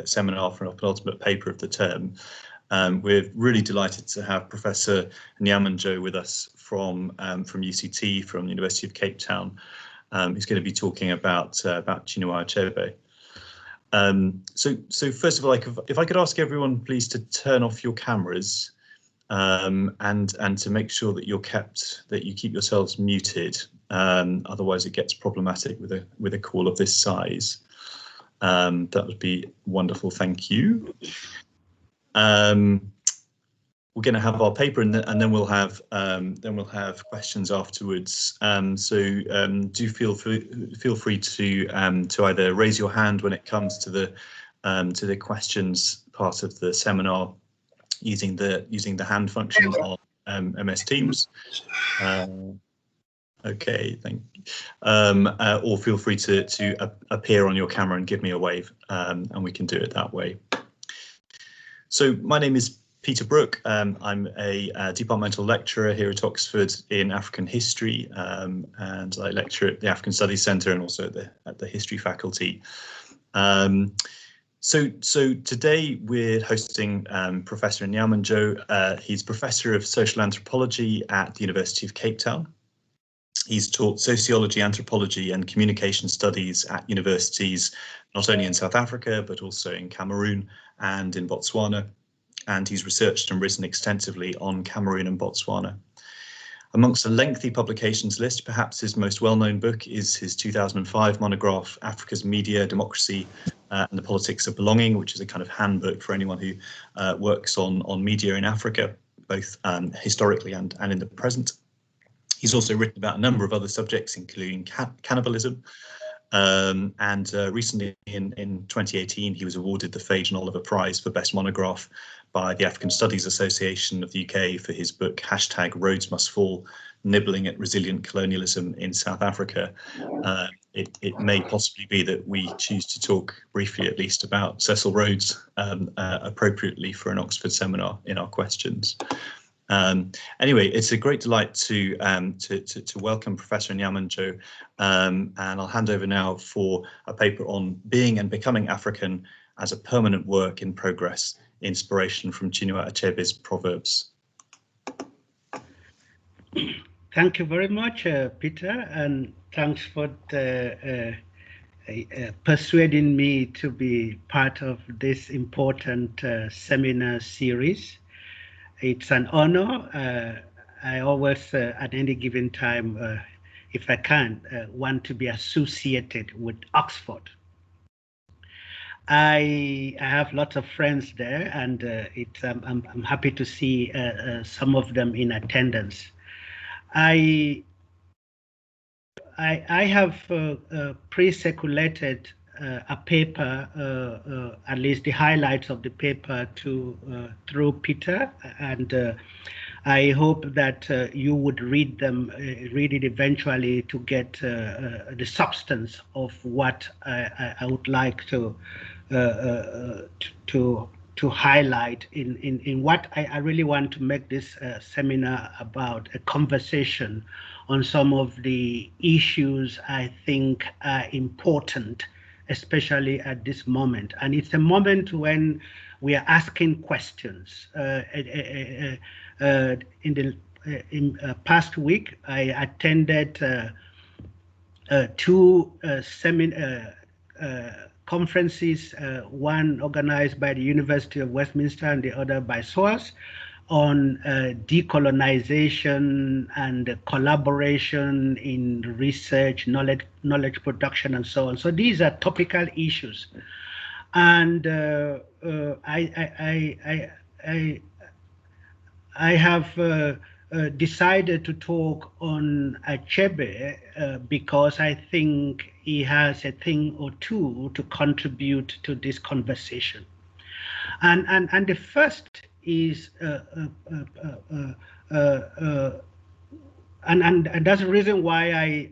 seminar for our penultimate paper of the term. We're really delighted to have Professor Nyamnjoh with us from UCT, from the University of Cape Town, who's going to be talking about Chinua Achebe. So first of all, if I could ask everyone please to turn off your cameras and to make sure that you keep yourselves muted. Otherwise it gets problematic with a call of this size. That would be wonderful, thank you. We're going to have our paper, and then we'll have questions afterwards. Do feel free to either raise your hand when it comes to the questions part of the seminar, using the hand function on MS Teams. Okay, thank you. Or feel free to appear on your camera and give me a wave, and we can do it that way. So my name is Peter Brook. I'm a departmental lecturer here at Oxford in African history, and I lecture at the African Studies Centre and also at the history faculty. So today we're hosting Professor Nyamnjoh. He's Professor of Social Anthropology at the University of Cape Town. He's taught sociology, anthropology and communication studies at universities, not only in South Africa, but also in Cameroon and in Botswana. And he's researched and written extensively on Cameroon and Botswana. Amongst a lengthy publications list, perhaps his most well-known book is his 2005 monograph, Africa's Media, Democracy and the Politics of Belonging, which is a kind of handbook for anyone who works on media in Africa, both historically and in the present. He's also written about a number of other subjects, including cannibalism. And recently in 2018, he was awarded the Phage and Oliver Prize for Best Monograph by the African Studies Association of the UK for his book #Rhodes Must Fall, Nibbling at Resilient Colonialism in South Africa. It may possibly be that we choose to talk briefly, at least, about Cecil Rhodes appropriately for an Oxford seminar in our questions. Anyway, it's a great delight to welcome Professor Nyamnjoh, and I'll hand over now for a paper on being and becoming African as a permanent work in progress, inspiration from Chinua Achebe's Proverbs. Thank you very much, Peter, and thanks for persuading me to be part of this important seminar series. It's an honor. I always, at any given time, if I can, want to be associated with Oxford. I have lots of friends there, and I'm happy to see some of them in attendance. I have pre-circulated a paper, at least the highlights of the paper, through Peter, and I hope that you would read it eventually to get the substance of what I would like to highlight in what I really want to make this seminar about, a conversation on some of the issues I think are important, especially at this moment. And it's a moment when we are asking questions. In past week, I attended two conferences, one organized by the University of Westminster and the other by SOAS, on decolonization and collaboration in research, knowledge production, and so on. So these are topical issues, and I have decided to talk on Achebe because I think he has a thing or two to contribute to this conversation, and the first is and that's the reason why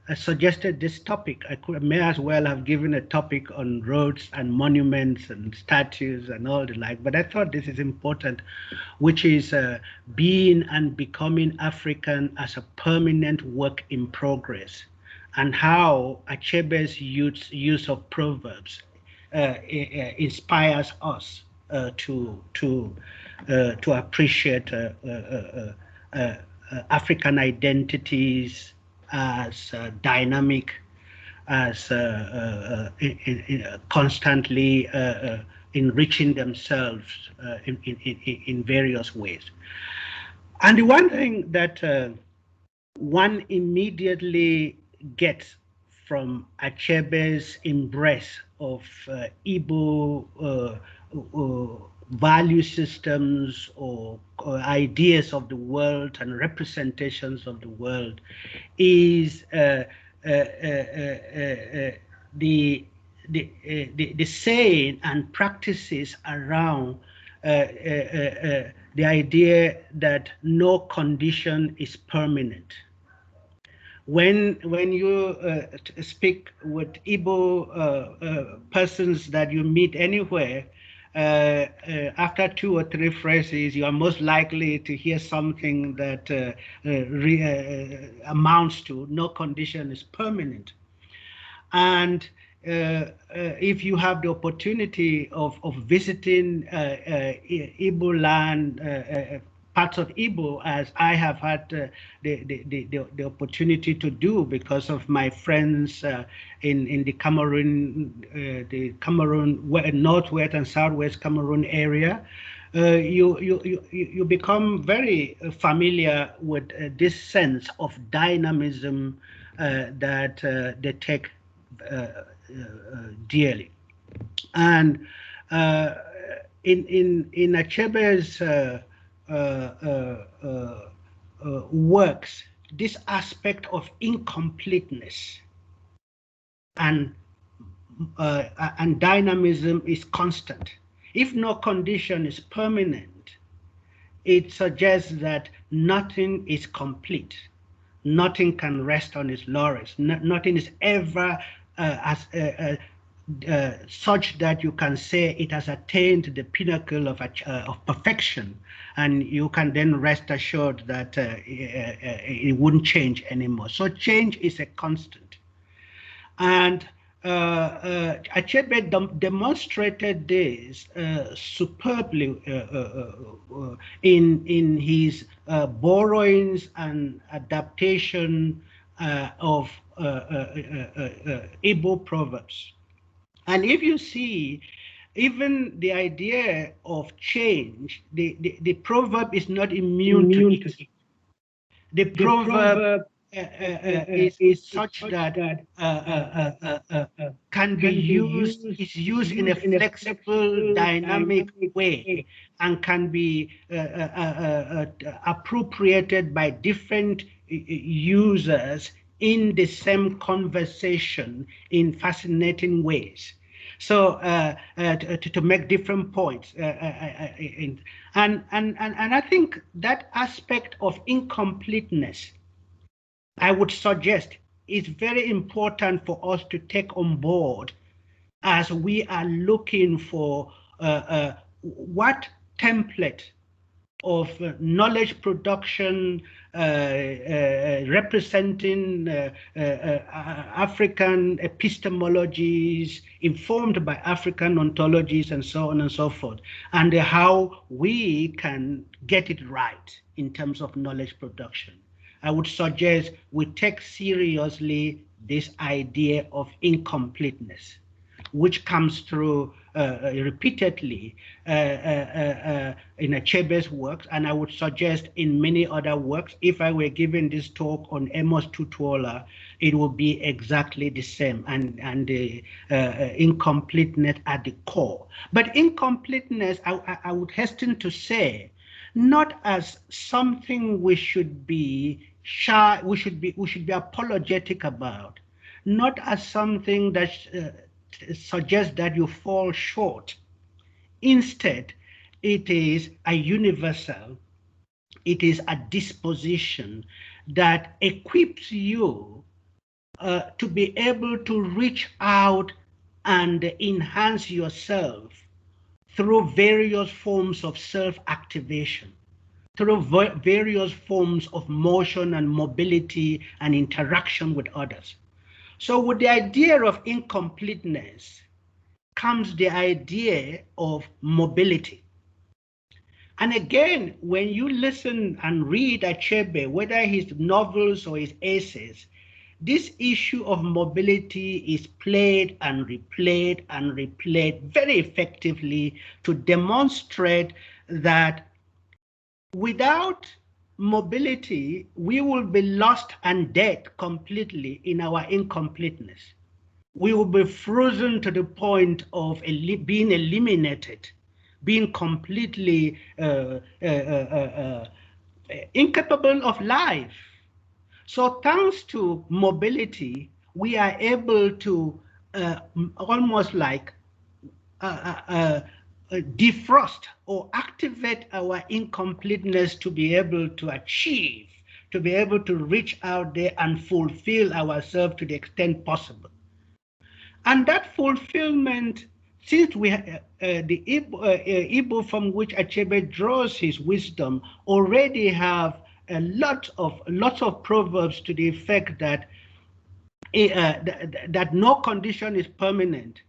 I suggested this topic. I may as well have given a topic on roads and monuments and statues and all the like, but I thought this is important, which is being and becoming African as a permanent work in progress. and how Achebe's use of Proverbs inspires us to appreciate African identities as dynamic, as constantly enriching themselves in various ways. And the one thing that one immediately gets from Achebe's embrace of Igbo value systems or ideas of the world and representations of the world is the saying and practices around the idea that no condition is permanent. When you speak with Igbo persons that you meet anywhere, after 2 or 3 phrases, you are most likely to hear something that amounts to no condition is permanent. And if you have the opportunity of visiting Igbo land, parts of Igbo, as I have had the opportunity to do because of my friends in the Cameroon, northwest and southwest Cameroon area, you become very familiar with this sense of dynamism that they take dearly. And in Achebe's works, this aspect of incompleteness and dynamism is constant. If no condition is permanent, it suggests that nothing is complete. Nothing can rest on its laurels. Nothing is ever such that you can say it has attained the pinnacle of perfection, and you can then rest assured that it wouldn't change anymore. So change is a constant. And Achebe demonstrated this superbly in his borrowings and adaptation of Igbo proverbs. And if you see, even the idea of change, the proverb is not immune to it. The proverb is such that can be used, is used in a flexible, dynamic way, and can be appropriated by different users in the same conversation in fascinating ways. So to make different points, and I think that aspect of incompleteness, I would suggest, is very important for us to take on board as we are looking for what template of knowledge production representing African epistemologies informed by African ontologies and so on and so forth, and how we can get it right in terms of knowledge production. I would suggest we take seriously this idea of incompleteness, which comes through repeatedly in Achebe's works, and I would suggest in many other works. If I were giving this talk on Amos Tutuola, it would be exactly the same, and the incompleteness at the core. But incompleteness, I would hasten to say, not as something we should be shy, we should be apologetic about, not as something that suggests that you fall short. Instead, it is a universal, it is a disposition that equips you to be able to reach out and enhance yourself through various forms of self-activation, through various forms of motion and mobility and interaction with others. So with the idea of incompleteness comes the idea of mobility. And again, when you listen and read Achebe, whether his novels or his essays, this issue of mobility is played and replayed and replayed very effectively to demonstrate that without mobility, we will be lost and dead completely in our incompleteness. We will be frozen to the point of being eliminated, being completely incapable of life. So thanks to mobility, we are able to almost like defrost or activate our incompleteness to be able to achieve, to be able to reach out there and fulfill ourselves to the extent possible. And that fulfillment, since we the Igbo from which Achebe draws his wisdom already have a lots of proverbs to the effect that that no condition is permanent.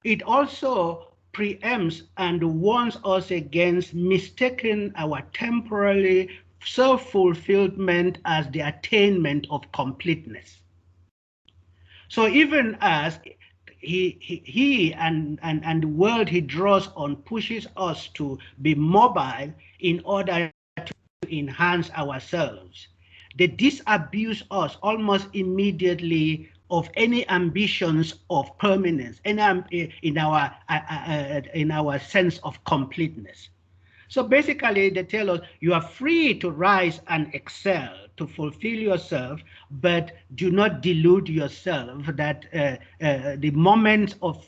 It also preempts and warns us against mistaking our temporary self-fulfillment as the attainment of completeness. So even as he and the world he draws on pushes us to be mobile in order to enhance ourselves, they disabuse us almost immediately of any ambitions of permanence, in our sense of completeness. So basically, they tell us you are free to rise and excel, to fulfill yourself, but do not delude yourself that the moment of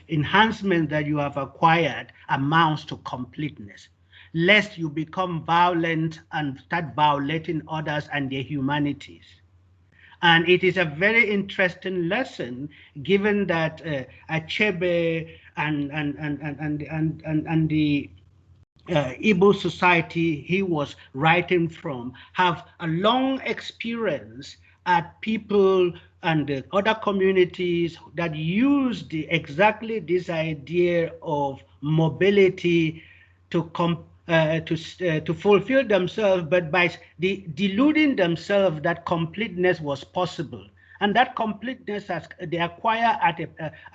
enhancement that you have acquired amounts to completeness, lest you become violent and start violating others and their humanities. And it is a very interesting lesson, given that Achebe and the Igbo society he was writing from have a long experience at people and other communities that use exactly this idea of mobility to fulfill themselves, but by deluding themselves that completeness was possible. And that completeness they acquire at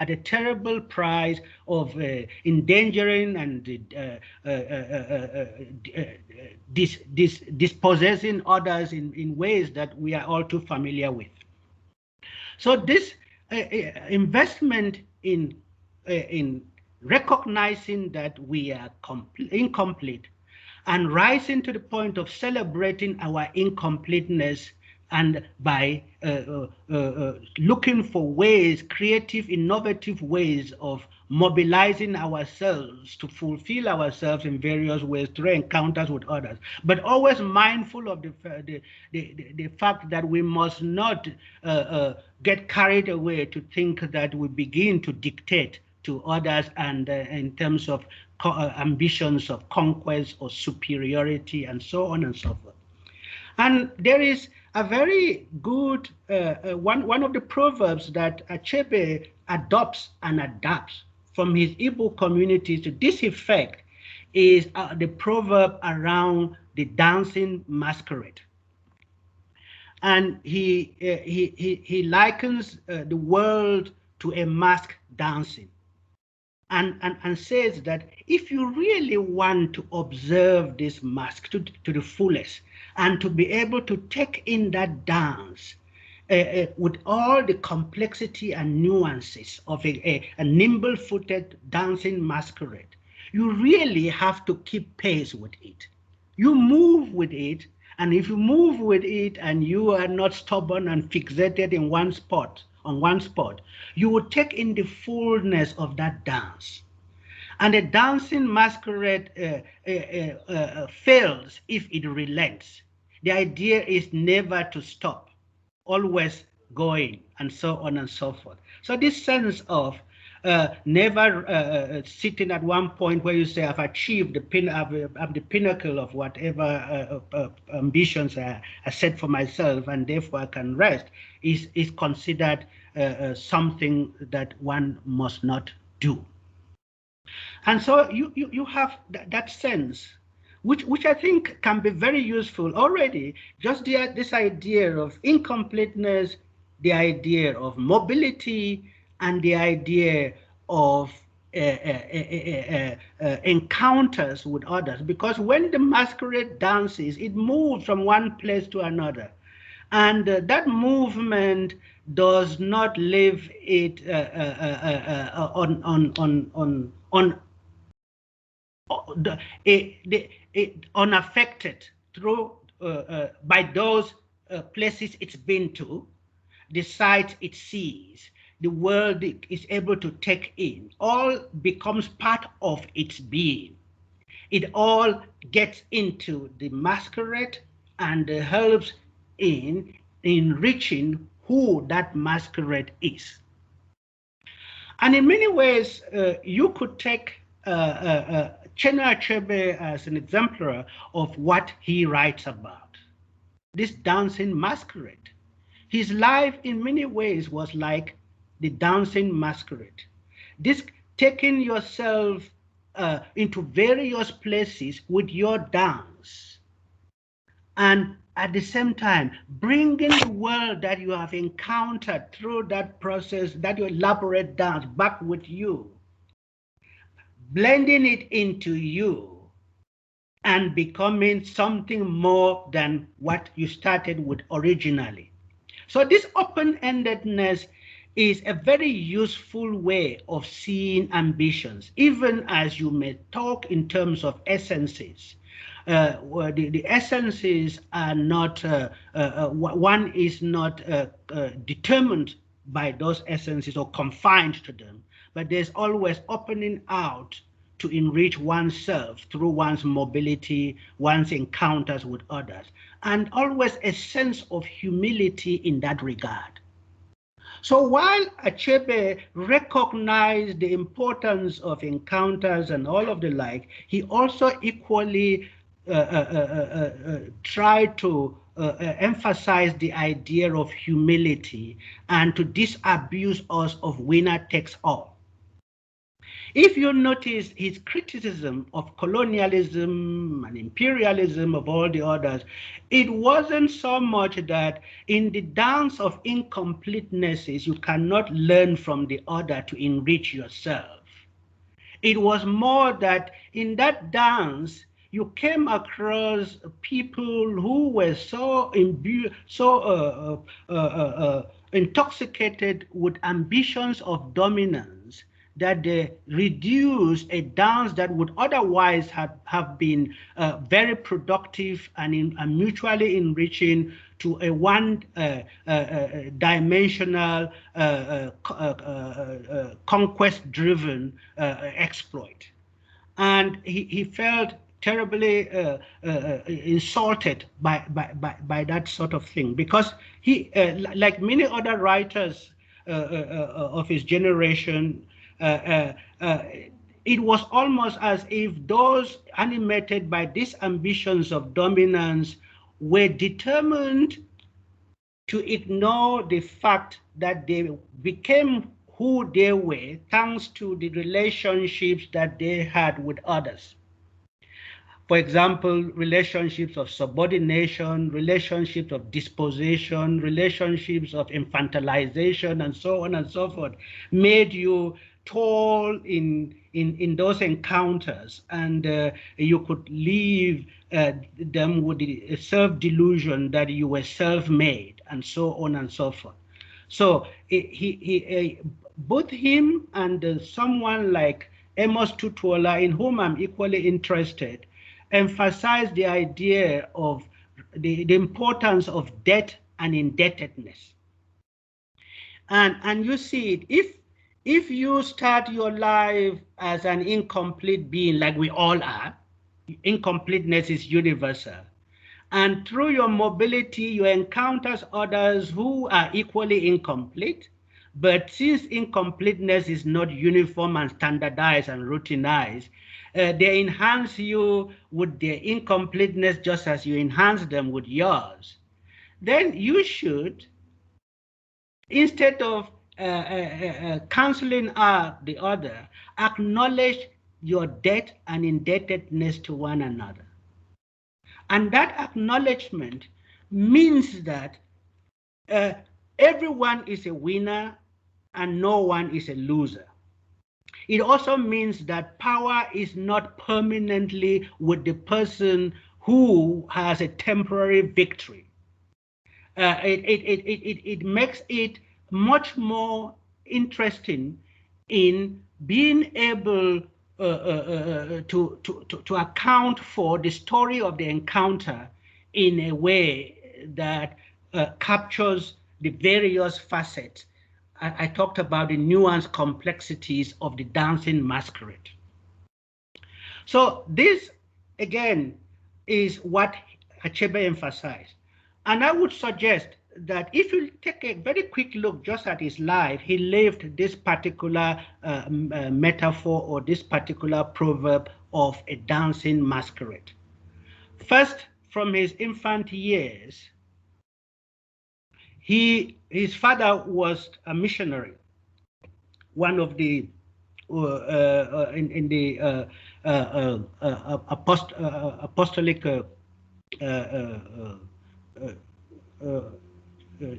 a terrible price of endangering and dispossessing others in ways that we are all too familiar with. So this investment in recognizing that we are incomplete and rising to the point of celebrating our incompleteness, and by looking for ways, creative, innovative ways of mobilizing ourselves to fulfill ourselves in various ways through encounters with others, but always mindful of the fact that we must not get carried away to think that we begin to dictate to others and in terms of ambitions of conquest or superiority and so on and so forth. And there is a very good one of the proverbs that Achebe adopts and adapts from his Igbo community to this effect is the proverb around the dancing masquerade. And he likens the world to a mask dancing. And says that if you really want to observe this mask to the fullest and to be able to take in that dance with all the complexity and nuances of a nimble-footed dancing masquerade, you really have to keep pace with it. You move with it, and if you move with it and you are not stubborn and fixated in one spot, you will take in the fullness of that dance. And the dancing masquerade fails if it relents. The idea is never to stop, always going, and so on and so forth. So this sense of never sitting at one point where you say, I've achieved the pinnacle of whatever ambitions I set for myself, and therefore I can rest, is considered something that one must not do. And so you have that sense, which I think can be very useful already. Just this idea of incompleteness, the idea of mobility, and the idea of encounters with others. Because when the masquerade dances, it moves from one place to another. And that movement does not leave it unaffected through by those places it's been to, the sights it sees, the world it is able to take in. All becomes part of its being. It all gets into the masquerade and helps in enriching who that masquerade is. And in many ways, you could take Chinua Achebe as an exemplar of what he writes about, this dancing masquerade. His life in many ways was like the dancing masquerade. This taking yourself into various places with your dance, and at the same time bringing the world that you have encountered through that process, that you elaborate dance, back with you, blending it into you and becoming something more than what you started with originally. So this open-endedness is a very useful way of seeing ambitions, even as you may talk in terms of essences. The essences are not, one is not determined by those essences or confined to them, but there's always opening out to enrich oneself through one's mobility, one's encounters with others, and always a sense of humility in that regard. So while Achebe recognized the importance of encounters and all of the like, he also equally tried to emphasize the idea of humility and to disabuse us of winner takes all. If you notice his criticism of colonialism and imperialism of all the others, it wasn't so much that in the dance of incompletenesses, you cannot learn from the other to enrich yourself. It was more that in that dance, you came across people who were so intoxicated with ambitions of dominance that they reduced a dance that would otherwise have been very productive and mutually enriching to a one-dimensional conquest-driven exploit. And he felt terribly insulted by that sort of thing, because he, like many other writers of his generation, it was almost as if those animated by these ambitions of dominance were determined to ignore the fact that they became who they were thanks to the relationships that they had with others. For example, relationships of subordination, relationships of disposition, relationships of infantilization, and so on and so forth, made you tall in those encounters, and you could leave them with the self-delusion that you were self-made, and so on and so forth. So both him and someone like Amos Tutuola, in whom I'm equally interested, emphasize the idea of the importance of debt and indebtedness. And you see it, if you start your life as an incomplete being, like we all are, incompleteness is universal. And through your mobility, you encounter others who are equally incomplete. But since incompleteness is not uniform and standardized and routinized, they enhance you with their incompleteness just as you enhance them with yours. Then you should instead of canceling out the other, acknowledge your debt and indebtedness to one another. And that acknowledgement means that everyone is a winner and no one is a loser. It also means that power is not permanently with the person who has a temporary victory. It makes it much more interesting in being able to account for the story of the encounter in a way that captures the various facets. I talked about the nuanced complexities of the dancing masquerade. So this, again, is what Achebe emphasized. And I would suggest that if you take a very quick look just at his life, he lived this particular metaphor or this particular proverb of a dancing masquerade. First, from his infant years, his father was a missionary, one of the in the apostolic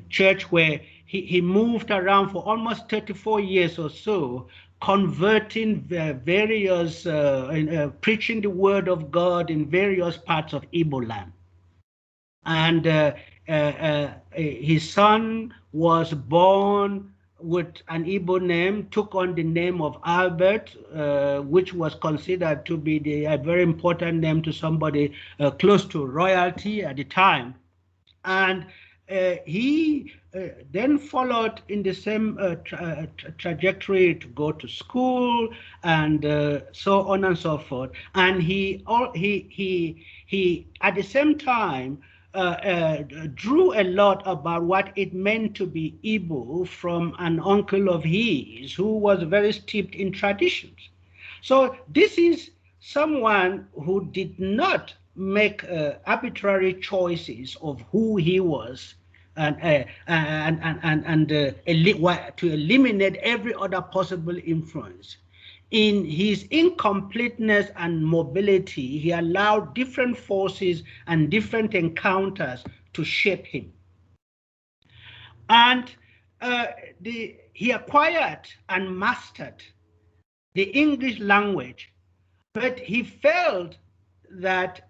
church, where he moved around for almost 34 years or so, converting various, preaching the word of God in various parts of Igbo land. And his son was born with an Igbo name, took on the name of Albert, which was considered to be a very important name to somebody close to royalty at the time. And he then followed in the same trajectory to go to school and so on and so forth. And he at the same time drew a lot about what it meant to be Igbo from an uncle of his who was very steeped in traditions. So this is someone who did not make arbitrary choices of who he was to eliminate every other possible influence. In his incompleteness and mobility, he allowed different forces and different encounters to shape him. And he acquired and mastered the English language, but he felt that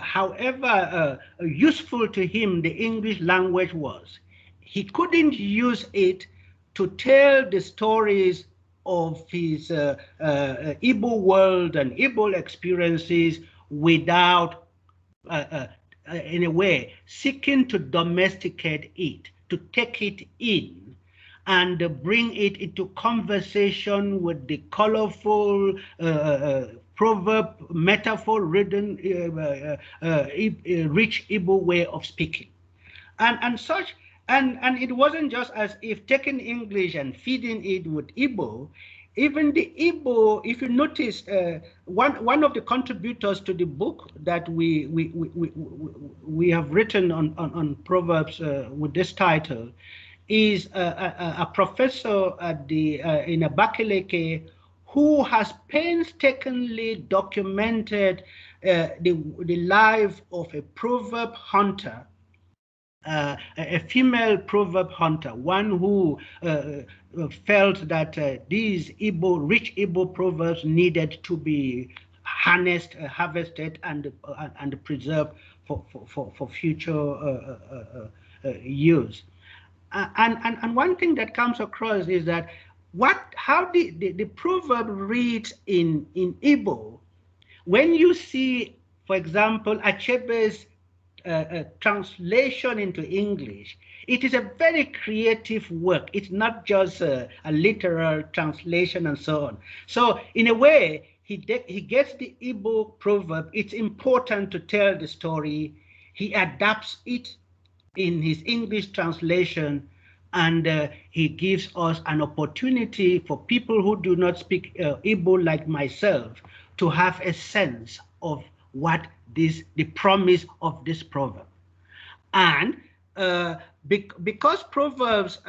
however useful to him the English language was, he couldn't use it to tell the stories of his Igbo world and Igbo experiences without, in a way, seeking to domesticate it, to take it in and bring it into conversation with the colorful proverb, metaphor-ridden, rich Igbo way of speaking. And it wasn't just as if taking English and feeding it with Igbo. Even the Igbo, if you notice, one of the contributors to the book that we have written on Proverbs with this title is a professor at in Abakaliki, who has painstakingly documented the life of a proverb hunter, a female proverb hunter, one who felt that these rich Igbo proverbs needed to be harnessed, harvested, and preserved for future use. And one thing that comes across is that how the proverb reads in Igbo, when you see, for example, Achebe's translation into English, it is a very creative work. It's not just a literal translation and so on. So in a way, he gets the Igbo proverb. It's important to tell the story. He adapts it in his English translation, and he gives us an opportunity for people who do not speak Igbo like myself to have a sense of what the promise of this proverb. And because Proverbs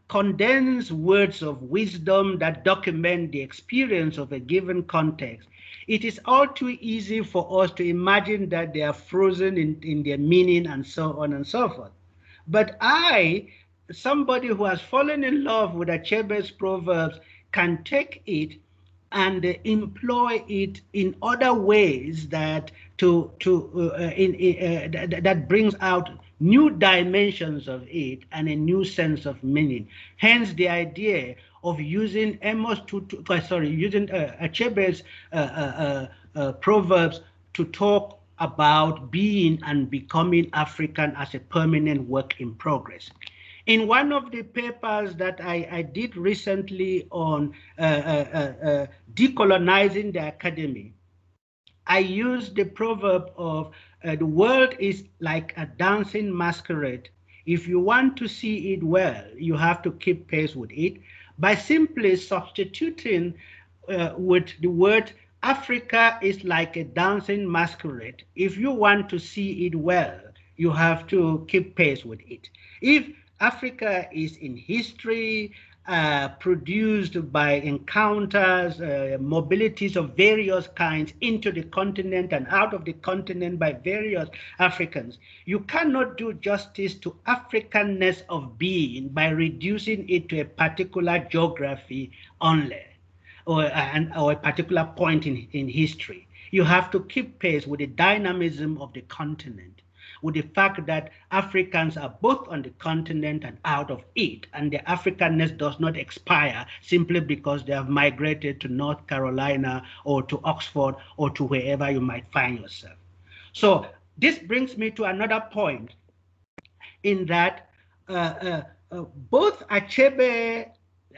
condense words of wisdom that document the experience of a given context, it is all too easy for us to imagine that they are frozen in their meaning and so on and so forth. But somebody who has fallen in love with Achebe's Proverbs, can take it and employ it in other ways that that brings out new dimensions of it and a new sense of meaning. Hence, the idea of using using Achebe's Proverbs to talk about being and becoming African as a permanent work in progress. In one of the papers that I did recently on decolonizing the academy, I used the proverb of the world is like a dancing masquerade. If you want to see it well, you have to keep pace with it by simply substituting with the word Africa is like a dancing masquerade. If you want to see it well, you have to keep pace with it. If Africa is in history, produced by encounters, mobilities of various kinds into the continent and out of the continent by various Africans. You cannot do justice to Africanness of being by reducing it to a particular geography only, or a particular point in history. You have to keep pace with the dynamism of the continent, with the fact that Africans are both on the continent and out of it, and the Africanness does not expire simply because they have migrated to North Carolina or to Oxford or to wherever you might find yourself. So this brings me to another point, in that both Achebe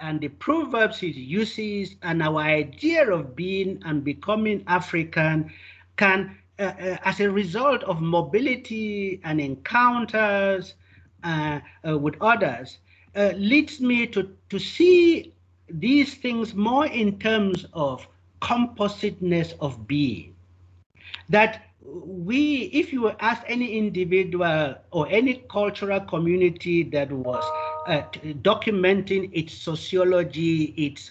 and the Proverbs he uses and our idea of being and becoming African can as a result of mobility and encounters with others, leads me to see these things more in terms of compositeness of being. That if you ask any individual or any cultural community that was documenting its sociology, its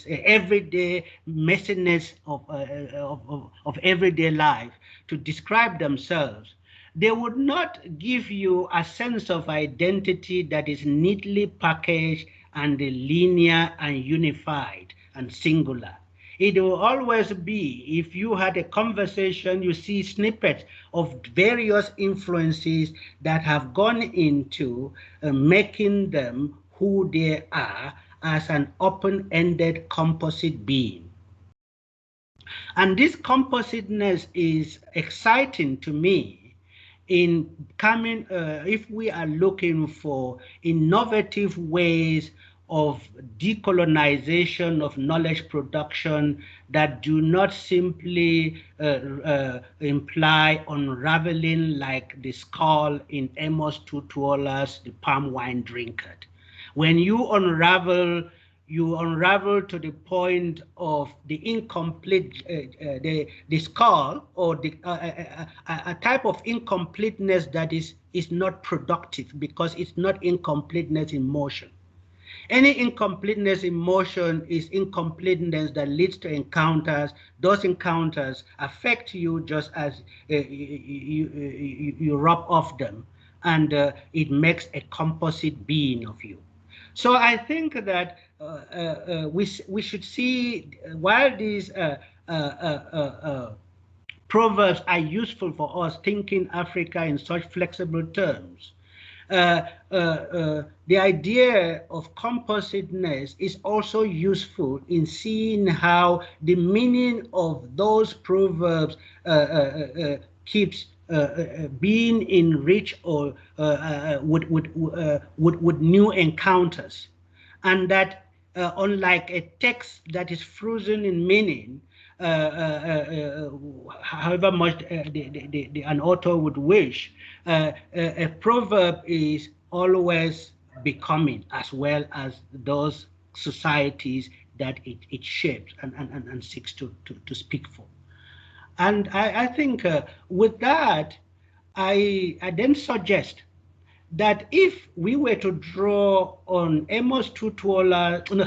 everyday messiness of everyday life, to describe themselves, they would not give you a sense of identity that is neatly packaged and linear and unified and singular. It will always be, if you had a conversation, you see snippets of various influences that have gone into making them who they are as an open-ended composite being. And this compositeness is exciting to me in coming, if we are looking for innovative ways of decolonization of knowledge production that do not simply imply unraveling like the skull in Amos Tutuola's The Palm Wine Drinkard. When you unravel to the point of the incomplete, the skull, or a type of incompleteness that is not productive, because it's not incompleteness in motion. Any incompleteness in motion is incompleteness that leads to encounters. Those encounters affect you just as you rub off them, and it makes a composite being of you. So I think that we should see, while these proverbs are useful for us thinking Africa in such flexible terms, the idea of compositeness is also useful in seeing how the meaning of those proverbs keeps being enriched or with new encounters, and that unlike a text that is frozen in meaning, however much an author would wish, a proverb is always becoming, as well as those societies that it shapes and seeks to speak for. And I think with that, I then suggest that if we were to draw on Amos Tutuola, no,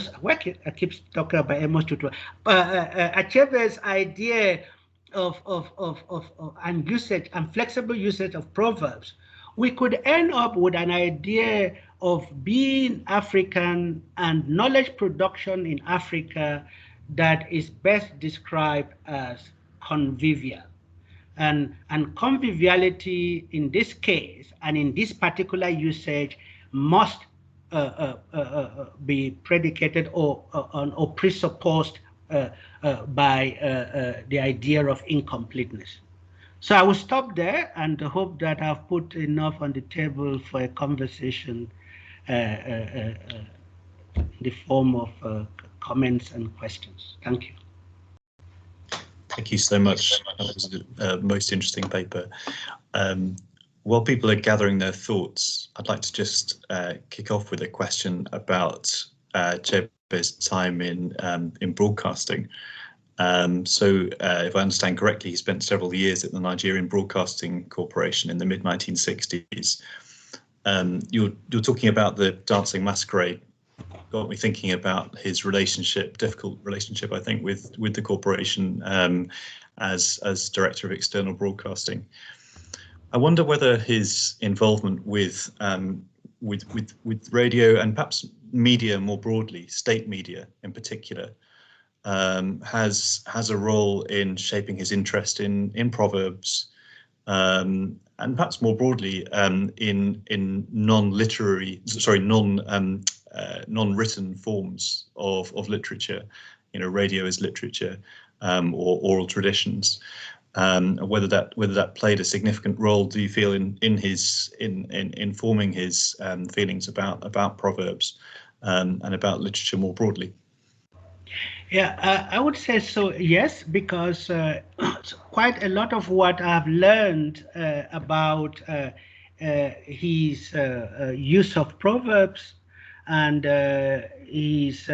I keep talking about Amos Tutuola, Achebe's idea of and usage and flexible usage of proverbs, we could end up with an idea of being African and knowledge production in Africa that is best described as convivial. And conviviality in this case and in this particular usage must be predicated or presupposed by the idea of incompleteness. So I will stop there and hope that I've put enough on the table for a conversation in the form of comments and questions. Thank you. Thank you so much. That was a most interesting paper. While people are gathering their thoughts, I'd like to just kick off with a question about Achebe's time in broadcasting. So if I understand correctly, he spent several years at the Nigerian Broadcasting Corporation in the mid-1960s. You're talking about the Dancing Masquerade. Got me thinking about his difficult relationship, I think, with the corporation as director of external broadcasting. I wonder whether his involvement with radio and perhaps media more broadly, state media in particular, has a role in shaping his interest in proverbs, and perhaps more broadly in non-written forms of literature, radio as literature, or oral traditions. Whether that played a significant role, do you feel in forming his feelings about proverbs and about literature more broadly? Yeah, I would say so, yes, because quite a lot of what I've learned about his use of proverbs and his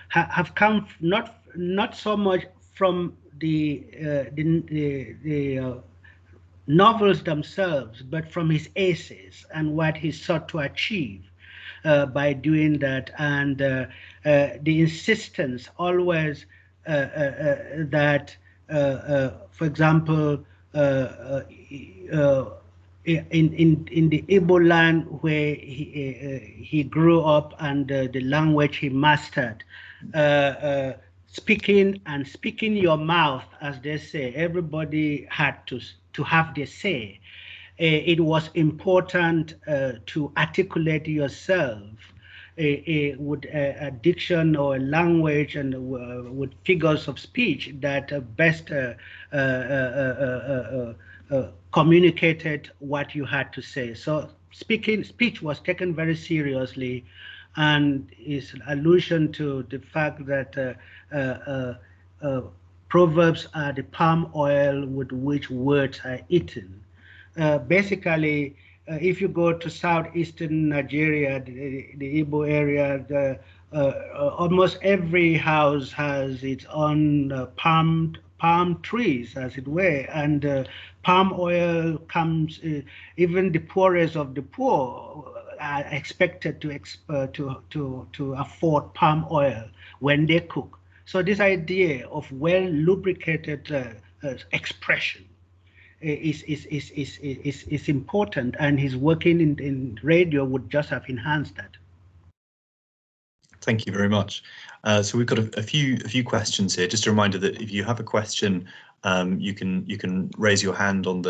have come not so much from the novels themselves, but from his essays and what he sought to achieve by doing that, and the insistence always that, for example, in the Igbo land where he grew up and the language he mastered, speaking your mouth, as they say, everybody had to have their say. It was important to articulate yourself with a diction or a language and with figures of speech that best communicated what you had to say. So speech was taken very seriously, and his allusion to the fact that proverbs are the palm oil with which words are eaten. Basically, if you go to southeastern Nigeria, the Igbo area, almost every house has its own palm trees, as it were, and palm oil comes. Even the poorest of the poor are expected to afford palm oil when they cook. So this idea of well lubricated expression is important, and his working in radio would just have enhanced that. Thank you very much. So we've got a few questions here. Just a reminder that if you have a question, you can raise your hand on the